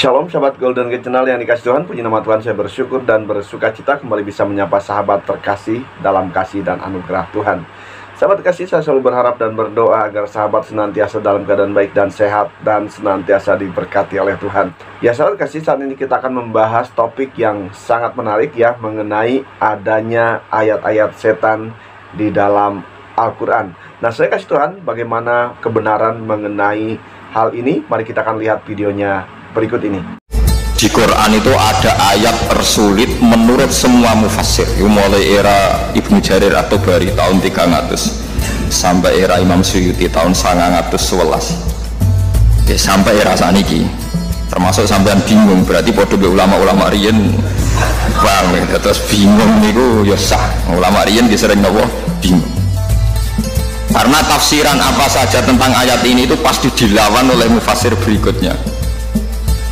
Shalom sahabat Golden Gate Channel yang dikasih Tuhan. Puji nama Tuhan, saya bersyukur dan bersuka cita kembali bisa menyapa sahabat terkasih dalam kasih dan anugerah Tuhan. Sahabat terkasih, saya selalu berharap dan berdoa agar sahabat senantiasa dalam keadaan baik dan sehat dan senantiasa diberkati oleh Tuhan. Ya sahabat terkasih, saat ini kita akan membahas topik yang sangat menarik ya, mengenai adanya ayat-ayat setan di dalam Al-Quran. Nah, saya kasih Tuhan bagaimana kebenaran mengenai hal ini. Mari kita akan lihat videonya berikut ini. Di Quran itu ada ayat tersulit menurut semua mufassir, mulai era Ibnu Jarir atau Bari tahun 300 sampai era Imam Suyuti tahun 911 sampai era saniki, termasuk sampean bingung berarti podo be ulama-ulama riyen bang, terus bingung niku ya sah, ulama riyen disering nopo bingung karena tafsiran apa saja tentang ayat ini itu pasti dilawan oleh mufassir berikutnya.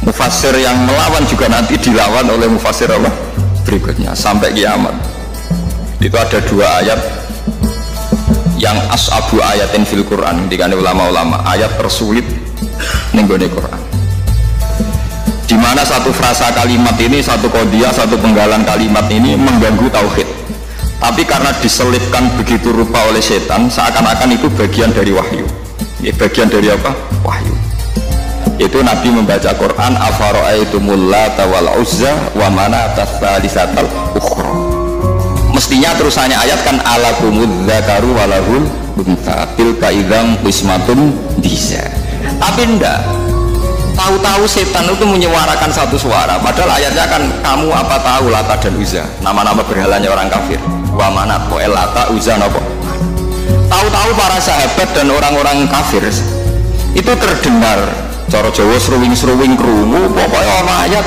Mufassir yang melawan juga nanti dilawan oleh mufassir Allah berikutnya sampai kiamat. Itu ada dua ayat yang as'abu ayatin fil Quran, dikane ulama-ulama, ayat tersulit ning gone Quran. Di mana satu frasa kalimat ini, satu qadhiyah, satu penggalan kalimat ini mengganggu tauhid. Tapi karena diselipkan begitu rupa oleh setan, seakan-akan itu bagian dari wahyu. Ya, bagian dari apa? Wahyu. Itu Nabi membaca Quran, afara'aitumul lata wal uzza wa manata tsalisatal ukhra. Mestinya terusannya ayat kan alakumudz dzakaru walahul untha tilka idzam qismatun diza. Tapi enggak, tahu-tahu setan itu menyuarakan satu suara, padahal ayatnya kan kamu apa tahu Lata dan Uzza, nama-nama berhalanya orang kafir. Wa manat wa lata uzza napa. Tahu-tahu para sahabat dan orang-orang kafir itu terdengar cara Jawa seruwing-seruwing krungu pokoknya ana ayat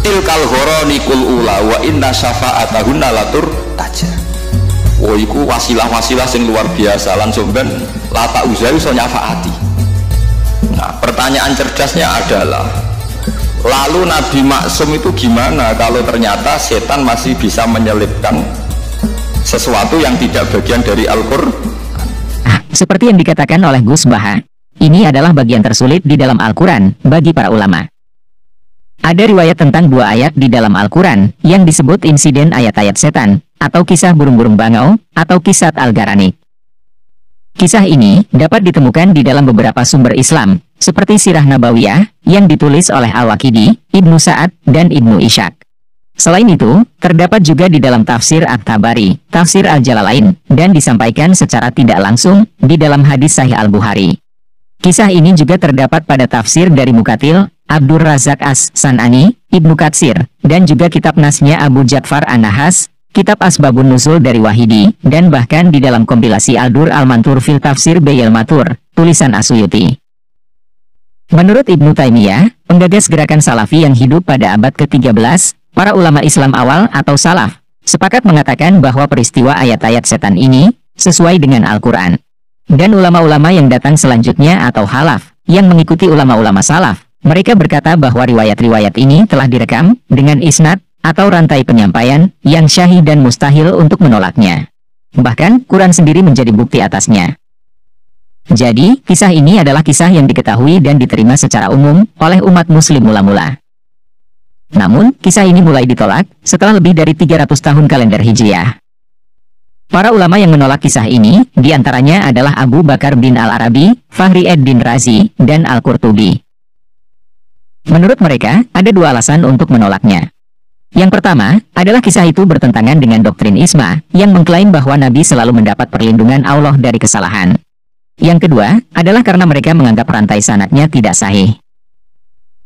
tilkal ghoronikul ula wa inna syafa'atahunna latur taja. Oh iku wasilah-wasilah sing luar biasa langsung ben Lata Uzza iso nyafaati. Nah, pertanyaan cerdasnya adalah lalu Nabi Maksum itu gimana kalau ternyata setan masih bisa menyelipkan sesuatu yang tidak bagian dari Al-Qur'an? Seperti yang dikatakan oleh Gus Baha, ini adalah bagian tersulit di dalam Al-Quran bagi para ulama. Ada riwayat tentang dua ayat di dalam Al-Quran yang disebut insiden ayat-ayat setan, atau kisah burung-burung bangau, atau kisah Al-Garanik. Kisah ini dapat ditemukan di dalam beberapa sumber Islam, seperti Sirah Nabawiyah, yang ditulis oleh Al-Waqidi, Ibnu Sa'ad, dan Ibnu Ishaq. Selain itu, terdapat juga di dalam tafsir At-Tabari, tafsir Al-Jalalain, dan disampaikan secara tidak langsung di dalam hadis Sahih Al-Bukhari. Kisah ini juga terdapat pada tafsir dari Mukatil, Abdur Razak As-San'ani, Ibnu Katsir, dan juga kitab nasnya Abu Ja'far An-Nahas, kitab Asbabun Nuzul dari Wahidi, dan bahkan di dalam kompilasi Al-Dur Al-Mantur fil Tafsir Bayil Matur, tulisan As-Suyuti. Menurut Ibnu Taimiyah, penggagas gerakan Salafi yang hidup pada abad ke-13, para ulama Islam awal atau Salaf, sepakat mengatakan bahwa peristiwa ayat-ayat setan ini sesuai dengan Al-Quran. Dan ulama-ulama yang datang selanjutnya atau Khalaf, yang mengikuti ulama-ulama Salaf, mereka berkata bahwa riwayat-riwayat ini telah direkam dengan isnad atau rantai penyampaian yang syahih dan mustahil untuk menolaknya. Bahkan, Quran sendiri menjadi bukti atasnya. Jadi, kisah ini adalah kisah yang diketahui dan diterima secara umum oleh umat muslim mula-mula. Namun, kisah ini mulai ditolak setelah lebih dari 300 tahun kalender Hijriah. Para ulama yang menolak kisah ini, diantaranya adalah Abu Bakar bin Al-Arabi, Fahri Ed-Din Razi, dan Al-Qurtubi. Menurut mereka, ada dua alasan untuk menolaknya. Yang pertama, adalah kisah itu bertentangan dengan doktrin Isma, yang mengklaim bahwa Nabi selalu mendapat perlindungan Allah dari kesalahan. Yang kedua, adalah karena mereka menganggap rantai sanadnya tidak sahih.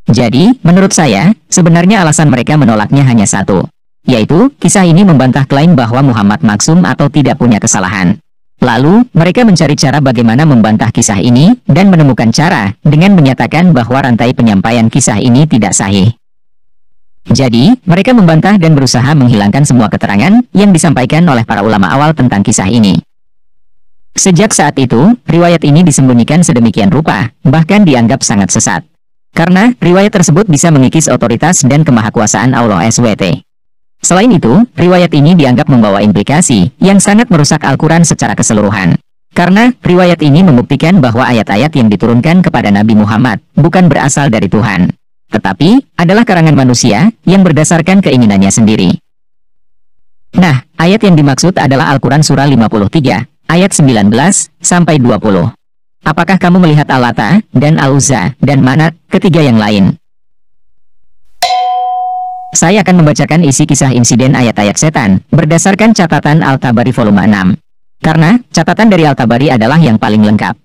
Jadi, menurut saya, sebenarnya alasan mereka menolaknya hanya satu, yaitu, kisah ini membantah klaim bahwa Muhammad maksum atau tidak punya kesalahan. Lalu, mereka mencari cara bagaimana membantah kisah ini, dan menemukan cara, dengan menyatakan bahwa rantai penyampaian kisah ini tidak sahih. Jadi, mereka membantah dan berusaha menghilangkan semua keterangan, yang disampaikan oleh para ulama awal tentang kisah ini. Sejak saat itu, riwayat ini disembunyikan sedemikian rupa, bahkan dianggap sangat sesat. Karena, riwayat tersebut bisa mengikis otoritas dan kemahakuasaan Allah SWT. Selain itu, riwayat ini dianggap membawa implikasi yang sangat merusak Al-Quran secara keseluruhan. Karena, riwayat ini membuktikan bahwa ayat-ayat yang diturunkan kepada Nabi Muhammad bukan berasal dari Tuhan, tetapi adalah karangan manusia yang berdasarkan keinginannya sendiri. Nah, ayat yang dimaksud adalah Al-Quran Surah 53, ayat 19-20. Apakah kamu melihat Al-Lata, dan Al-Uzza, dan Manat, ketiga yang lain? Saya akan membacakan isi kisah insiden ayat-ayat setan, berdasarkan catatan Al-Tabari volume 6. Karena, catatan dari Al-Tabari adalah yang paling lengkap.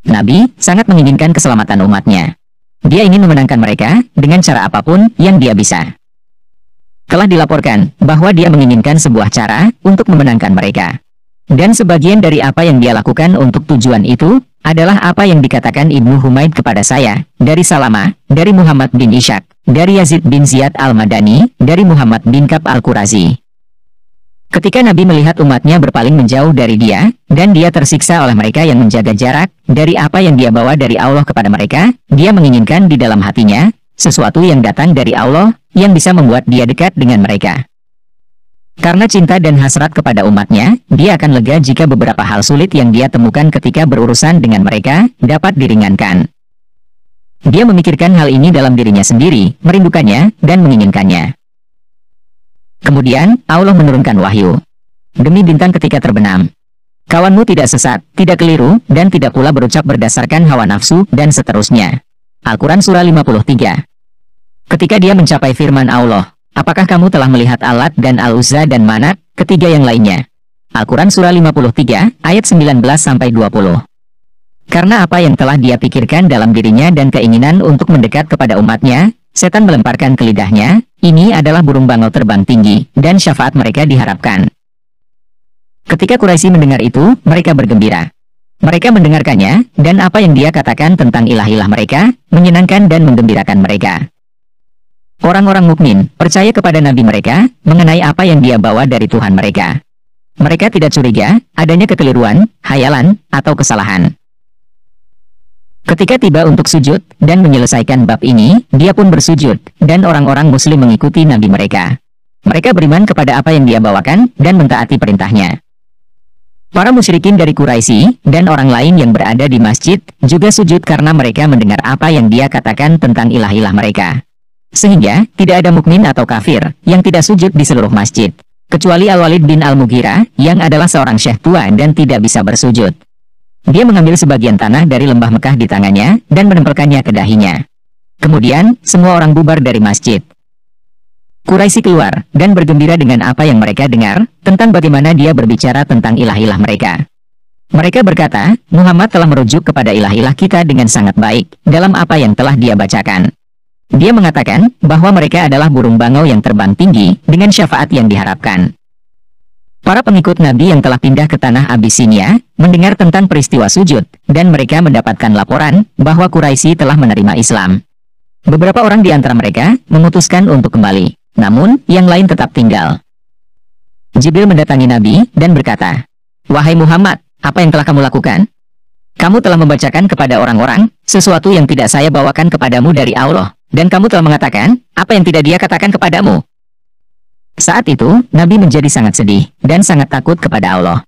Nabi sangat menginginkan keselamatan umatnya. Dia ingin memenangkan mereka dengan cara apapun yang dia bisa. Telah dilaporkan bahwa dia menginginkan sebuah cara untuk memenangkan mereka. Dan sebagian dari apa yang dia lakukan untuk tujuan itu adalah apa yang dikatakan Ibnu Humaid kepada saya, dari Salama, dari Muhammad bin Ishaq, dari Yazid bin Ziyad al-Madani, dari Muhammad bin Kab al-Qurazi. Ketika Nabi melihat umatnya berpaling menjauh dari dia, dan dia tersiksa oleh mereka yang menjaga jarak dari apa yang dia bawa dari Allah kepada mereka, dia menginginkan di dalam hatinya sesuatu yang datang dari Allah yang bisa membuat dia dekat dengan mereka. Karena cinta dan hasrat kepada umatnya, dia akan lega jika beberapa hal sulit yang dia temukan ketika berurusan dengan mereka dapat diringankan. Dia memikirkan hal ini dalam dirinya sendiri, merindukannya, dan menginginkannya. Kemudian, Allah menurunkan wahyu. Demi bintang ketika terbenam, kawanmu tidak sesat, tidak keliru, dan tidak pula berucap berdasarkan hawa nafsu, dan seterusnya. Al-Quran Surah 53. Ketika dia mencapai firman Allah, apakah kamu telah melihat Al-Lat dan Al-Uzza dan Manat, ketiga yang lainnya? Al-Quran Surah 53, ayat 19-20. Karena apa yang telah dia pikirkan dalam dirinya dan keinginan untuk mendekat kepada umatnya, setan melemparkan ke lidahnya, ini adalah burung bangau terbang tinggi, dan syafaat mereka diharapkan. Ketika Quraisy mendengar itu, mereka bergembira. Mereka mendengarkannya, dan apa yang dia katakan tentang ilah-ilah mereka, menyenangkan dan menggembirakan mereka. Orang-orang mukmin percaya kepada nabi mereka, mengenai apa yang dia bawa dari Tuhan mereka. Mereka tidak curiga, adanya kekeliruan, hayalan, atau kesalahan. Ketika tiba untuk sujud, dan menyelesaikan bab ini, dia pun bersujud, dan orang-orang muslim mengikuti nabi mereka. Mereka beriman kepada apa yang dia bawakan, dan mentaati perintahnya. Para musyrikin dari Quraisy dan orang lain yang berada di masjid juga sujud karena mereka mendengar apa yang dia katakan tentang ilah-ilah mereka. Sehingga, tidak ada mukmin atau kafir yang tidak sujud di seluruh masjid, kecuali Al-Walid bin Al-Mughirah yang adalah seorang syekh tua dan tidak bisa bersujud. Dia mengambil sebagian tanah dari lembah Mekah di tangannya dan menempelkannya ke dahinya. Kemudian, semua orang bubar dari masjid. Quraisy keluar dan bergembira dengan apa yang mereka dengar tentang bagaimana dia berbicara tentang ilah-ilah mereka. Mereka berkata, Muhammad telah merujuk kepada ilah-ilah kita dengan sangat baik dalam apa yang telah dia bacakan. Dia mengatakan bahwa mereka adalah burung bangau yang terbang tinggi dengan syafaat yang diharapkan. Para pengikut Nabi yang telah pindah ke tanah Abisinia mendengar tentang peristiwa sujud, dan mereka mendapatkan laporan bahwa Quraisy telah menerima Islam. Beberapa orang di antara mereka memutuskan untuk kembali, namun yang lain tetap tinggal. Jibril mendatangi Nabi dan berkata, "Wahai Muhammad, apa yang telah kamu lakukan? Kamu telah membacakan kepada orang-orang sesuatu yang tidak saya bawakan kepadamu dari Allah, dan kamu telah mengatakan apa yang tidak dia katakan kepadamu." Saat itu, Nabi menjadi sangat sedih dan sangat takut kepada Allah.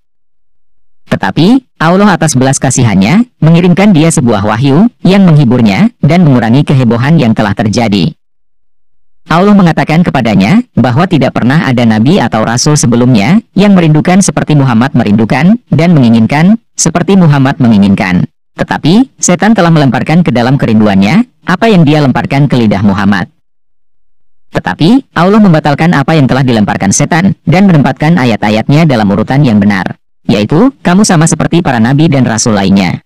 Tetapi, Allah atas belas kasihannya, mengirimkan dia sebuah wahyu yang menghiburnya dan mengurangi kehebohan yang telah terjadi. Allah mengatakan kepadanya bahwa tidak pernah ada nabi atau rasul sebelumnya yang merindukan seperti Muhammad merindukan dan menginginkan seperti Muhammad menginginkan. Tetapi, setan telah melemparkan ke dalam kerinduannya apa yang dia lemparkan ke lidah Muhammad. Tetapi, Allah membatalkan apa yang telah dilemparkan setan, dan menempatkan ayat-ayatnya dalam urutan yang benar, yaitu, kamu sama seperti para nabi dan rasul lainnya.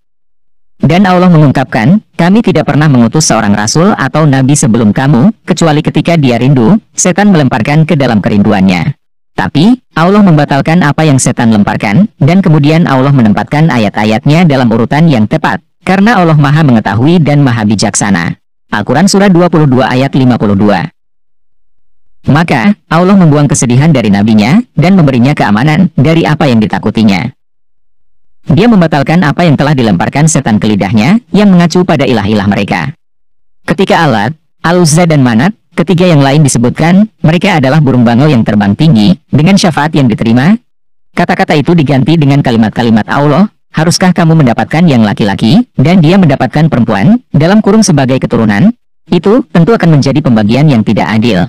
Dan Allah mengungkapkan, kami tidak pernah mengutus seorang rasul atau nabi sebelum kamu, kecuali ketika dia rindu, setan melemparkan ke dalam kerinduannya. Tapi, Allah membatalkan apa yang setan lemparkan, dan kemudian Allah menempatkan ayat-ayatnya dalam urutan yang tepat, karena Allah Maha Mengetahui dan Maha Bijaksana. Al-Quran Surah 22 ayat 52. Maka, Allah membuang kesedihan dari nabinya, dan memberinya keamanan dari apa yang ditakutinya. Dia membatalkan apa yang telah dilemparkan setan ke lidahnya, yang mengacu pada ilah-ilah mereka. Ketika Al-Lat, Al-Uzza dan Manat, ketiga yang lain disebutkan, mereka adalah burung bangau yang terbang tinggi, dengan syafaat yang diterima. Kata-kata itu diganti dengan kalimat-kalimat Allah, haruskah kamu mendapatkan yang laki-laki, dan dia mendapatkan perempuan, dalam kurung sebagai keturunan? Itu tentu akan menjadi pembagian yang tidak adil.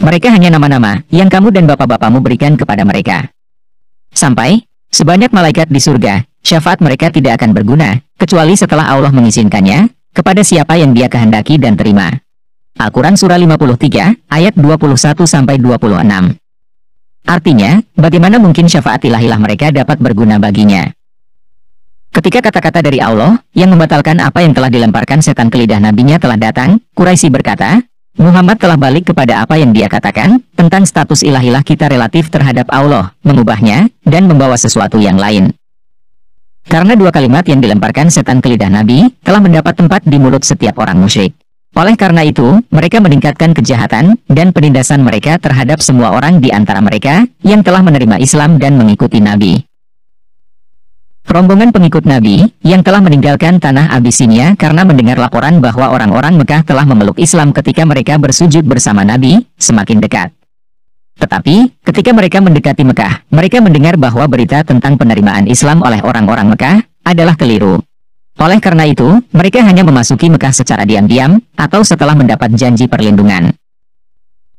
Mereka hanya nama-nama yang kamu dan bapak-bapakmu berikan kepada mereka. Sampai sebanyak malaikat di surga, syafaat mereka tidak akan berguna, kecuali setelah Allah mengizinkannya, kepada siapa yang Dia kehendaki dan terima. Al-Quran Surah 53, ayat 21-26. Artinya, bagaimana mungkin syafaat ilahilah mereka dapat berguna baginya? Ketika kata-kata dari Allah, yang membatalkan apa yang telah dilemparkan setan ke lidah nabinya telah datang, Quraisy berkata, Muhammad telah balik kepada apa yang dia katakan, tentang status ilahilah kita relatif terhadap Allah, mengubahnya, dan membawa sesuatu yang lain. Karena dua kalimat yang dilemparkan setan ke lidah Nabi, telah mendapat tempat di mulut setiap orang musyrik. Oleh karena itu, mereka meningkatkan kejahatan, dan penindasan mereka terhadap semua orang di antara mereka, yang telah menerima Islam dan mengikuti Nabi. Rombongan pengikut Nabi, yang telah meninggalkan tanah Abisinia karena mendengar laporan bahwa orang-orang Mekah telah memeluk Islam ketika mereka bersujud bersama Nabi, semakin dekat. Tetapi, ketika mereka mendekati Mekah, mereka mendengar bahwa berita tentang penerimaan Islam oleh orang-orang Mekah adalah keliru. Oleh karena itu, mereka hanya memasuki Mekah secara diam-diam, atau setelah mendapat janji perlindungan.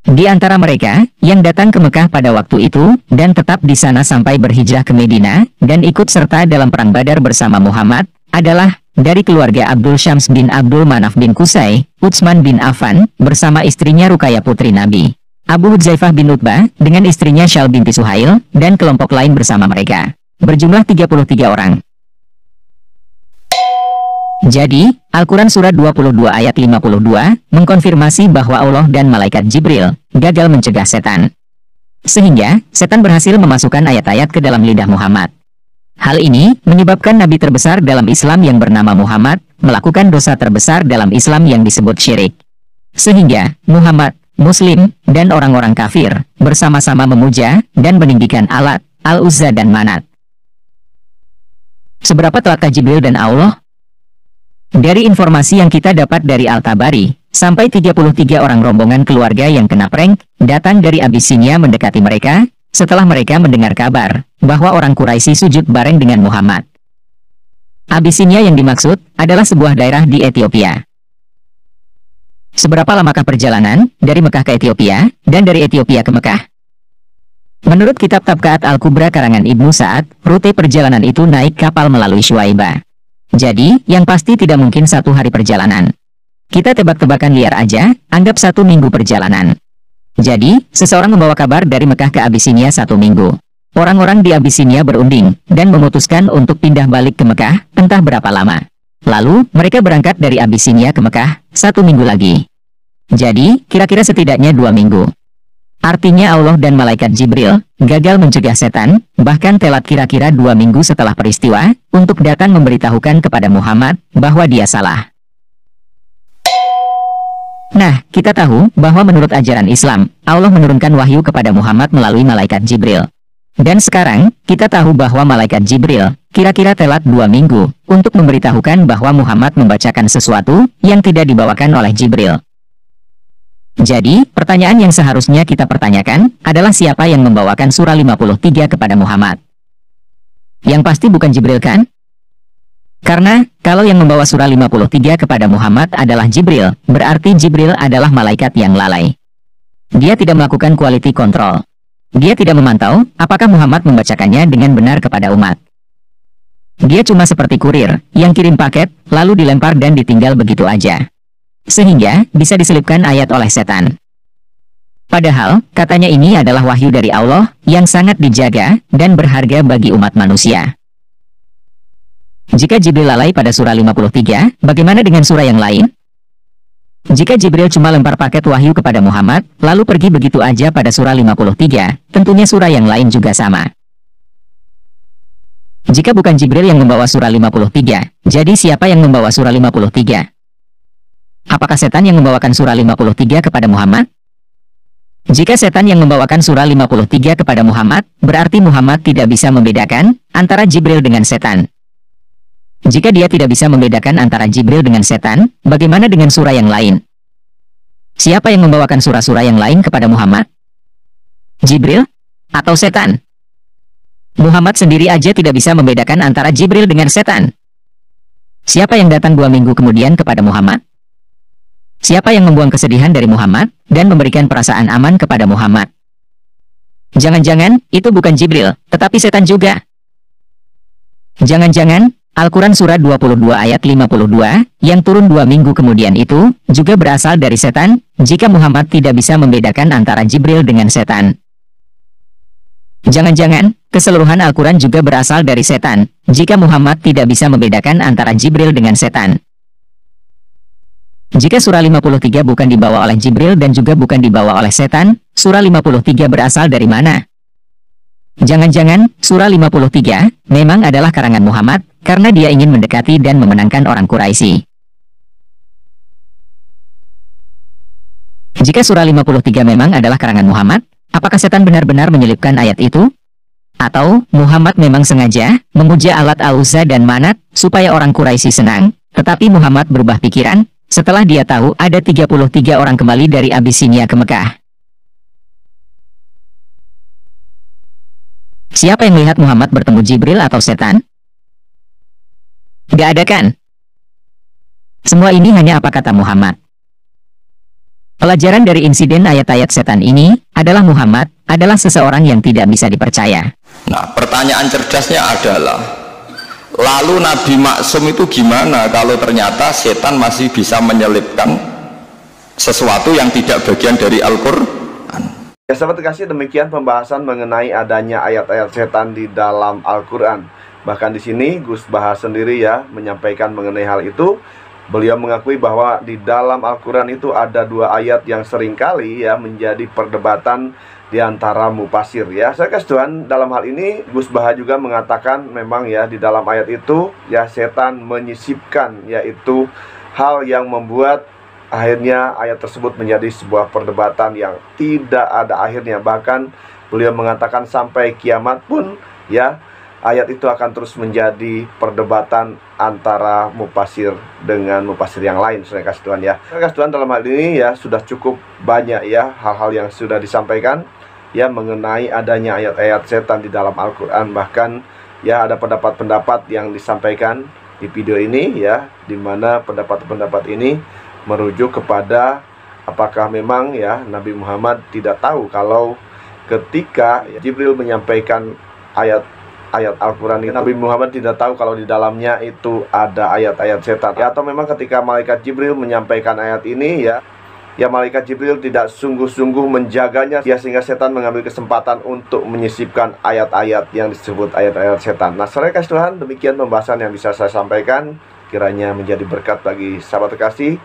Di antara mereka, yang datang ke Mekah pada waktu itu, dan tetap di sana sampai berhijrah ke Medina, dan ikut serta dalam perang Badar bersama Muhammad, adalah, dari keluarga Abdul Syams bin Abdul Manaf bin Qusay, Utsman bin Affan, bersama istrinya Ruqayyah putri Nabi, Abu Hudzaifah bin Utbah, dengan istrinya Syal binti Suhail, dan kelompok lain bersama mereka. Berjumlah 33 orang. Jadi, Al-Quran Surah 22 ayat 52, mengkonfirmasi bahwa Allah dan Malaikat Jibril gagal mencegah setan. Sehingga, setan berhasil memasukkan ayat-ayat ke dalam lidah Muhammad. Hal ini, menyebabkan Nabi terbesar dalam Islam yang bernama Muhammad, melakukan dosa terbesar dalam Islam yang disebut syirik. Sehingga, Muhammad, Muslim, dan orang-orang kafir, bersama-sama memuja, dan meninggikan Alat, Al-Uzza dan Manat. Seberapa telatkah Jibril dan Allah? Dari informasi yang kita dapat dari Al-Tabari, sampai 33 orang rombongan keluarga yang kena prank, datang dari Abisinia mendekati mereka, setelah mereka mendengar kabar, bahwa orang Quraisy sujud bareng dengan Muhammad. Abisinia yang dimaksud, adalah sebuah daerah di Ethiopia. Seberapa lamakah perjalanan, dari Mekah ke Ethiopia, dan dari Ethiopia ke Mekah? Menurut kitab Tabqaat Al-Kubra karangan Ibnu Sa'ad, rute perjalanan itu naik kapal melalui Syuaibah. Jadi, yang pasti tidak mungkin 1 hari perjalanan. Kita tebak-tebakan liar aja, anggap 1 minggu perjalanan. Jadi, seseorang membawa kabar dari Mekah ke Abisinia 1 minggu. Orang-orang di Abisinia berunding, dan memutuskan untuk pindah balik ke Mekah, entah berapa lama. Lalu, mereka berangkat dari Abisinia ke Mekah, 1 minggu lagi. Jadi, kira-kira setidaknya 2 minggu. Artinya Allah dan Malaikat Jibril gagal mencegah setan, bahkan telat kira-kira 2 minggu setelah peristiwa, untuk datang memberitahukan kepada Muhammad bahwa dia salah. Nah, kita tahu bahwa menurut ajaran Islam, Allah menurunkan wahyu kepada Muhammad melalui Malaikat Jibril. Dan sekarang, kita tahu bahwa Malaikat Jibril kira-kira telat 2 minggu untuk memberitahukan bahwa Muhammad membacakan sesuatu yang tidak dibawakan oleh Jibril. Jadi, pertanyaan yang seharusnya kita pertanyakan adalah siapa yang membawakan surah 53 kepada Muhammad? Yang pasti bukan Jibril kan? Karena, kalau yang membawa surah 53 kepada Muhammad adalah Jibril, berarti Jibril adalah malaikat yang lalai. Dia tidak melakukan quality control. Dia tidak memantau apakah Muhammad membacakannya dengan benar kepada umat. Dia cuma seperti kurir, yang kirim paket, lalu dilempar dan ditinggal begitu aja. Sehingga, bisa diselipkan ayat oleh setan. Padahal, katanya ini adalah wahyu dari Allah, yang sangat dijaga, dan berharga bagi umat manusia. Jika Jibril lalai pada surah 53, bagaimana dengan surah yang lain? Jika Jibril cuma lempar paket wahyu kepada Muhammad, lalu pergi begitu aja pada surah 53, tentunya surah yang lain juga sama. Jika bukan Jibril yang membawa surah 53, jadi siapa yang membawa surah 53? Apakah setan yang membawakan surah 53 kepada Muhammad? Jika setan yang membawakan surah 53 kepada Muhammad, berarti Muhammad tidak bisa membedakan antara Jibril dengan setan. Jika dia tidak bisa membedakan antara Jibril dengan setan, bagaimana dengan surah yang lain? Siapa yang membawakan surah-surah yang lain kepada Muhammad? Jibril? Atau setan? Muhammad sendiri aja tidak bisa membedakan antara Jibril dengan setan. Siapa yang datang 2 minggu kemudian kepada Muhammad? Siapa yang membuang kesedihan dari Muhammad dan memberikan perasaan aman kepada Muhammad? Jangan-jangan itu bukan Jibril, tetapi setan juga. Jangan-jangan Al-Quran Surat 22 ayat 52 yang turun 2 minggu kemudian itu juga berasal dari setan, jika Muhammad tidak bisa membedakan antara Jibril dengan setan. Jangan-jangan keseluruhan Al-Quran juga berasal dari setan, jika Muhammad tidak bisa membedakan antara Jibril dengan setan. Jika surah 53 bukan dibawa oleh Jibril dan juga bukan dibawa oleh setan, surah 53 berasal dari mana? Jangan-jangan surah 53 memang adalah karangan Muhammad karena dia ingin mendekati dan memenangkan orang Quraisy. Jika surah 53 memang adalah karangan Muhammad, apakah setan benar-benar menyelipkan ayat itu? Atau Muhammad memang sengaja memuja alat Al-Uzza dan Manat supaya orang Quraisy senang, tetapi Muhammad berubah pikiran setelah dia tahu ada 33 orang kembali dari Abisinia ke Mekah. Siapa yang melihat Muhammad bertemu Jibril atau setan? Gak ada kan? Semua ini hanya apa kata Muhammad. Pelajaran dari insiden ayat-ayat setan ini adalah Muhammad adalah seseorang yang tidak bisa dipercaya. Nah, pertanyaan cerdasnya adalah, lalu Nabi Maksum itu gimana kalau ternyata setan masih bisa menyelipkan sesuatu yang tidak bagian dari Al-Quran? Ya sahabat terkasih, demikian pembahasan mengenai adanya ayat-ayat setan di dalam Al-Quran. Bahkan di sini Gus Baha sendiri ya menyampaikan mengenai hal itu. Beliau mengakui bahwa di dalam Al-Quran itu ada 2 ayat yang seringkali ya menjadi perdebatan di antara mufasir ya. Saya kasih Tuhan, dalam hal ini Gus Baha juga mengatakan memang ya di dalam ayat itu ya setan menyisipkan, yaitu hal yang membuat akhirnya ayat tersebut menjadi sebuah perdebatan yang tidak ada akhirnya. Bahkan beliau mengatakan sampai kiamat pun ya ayat itu akan terus menjadi perdebatan antara mufasir dengan mufasir yang lain. Saya kasih Tuhan ya. Saya kasih Tuhan, dalam hal ini ya sudah cukup banyak ya hal-hal yang sudah disampaikan ya mengenai adanya ayat-ayat setan di dalam Al-Quran. Bahkan ya ada pendapat-pendapat yang disampaikan di video ini ya, dimana pendapat-pendapat ini merujuk kepada apakah memang ya Nabi Muhammad tidak tahu kalau ketika Jibril menyampaikan ayat Al-Quran ini, Nabi Muhammad tidak tahu kalau di dalamnya itu ada ayat-ayat setan ya, atau memang ketika malaikat Jibril menyampaikan ayat ini ya malaikat Jibril tidak sungguh-sungguh menjaganya ya, sehingga setan mengambil kesempatan untuk menyisipkan ayat-ayat yang disebut ayat-ayat setan. Nah, saudara kasih Tuhan, demikian pembahasan yang bisa saya sampaikan, kiranya menjadi berkat bagi sahabat terkasih.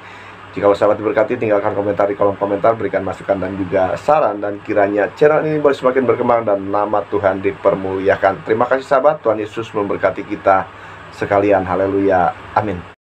Jika sahabat diberkati, tinggalkan komentar di kolom komentar, berikan masukan dan juga saran, dan kiranya channel ini boleh semakin berkembang dan nama Tuhan dipermuliakan. Terima kasih sahabat, Tuhan Yesus memberkati kita sekalian. Haleluya, amin.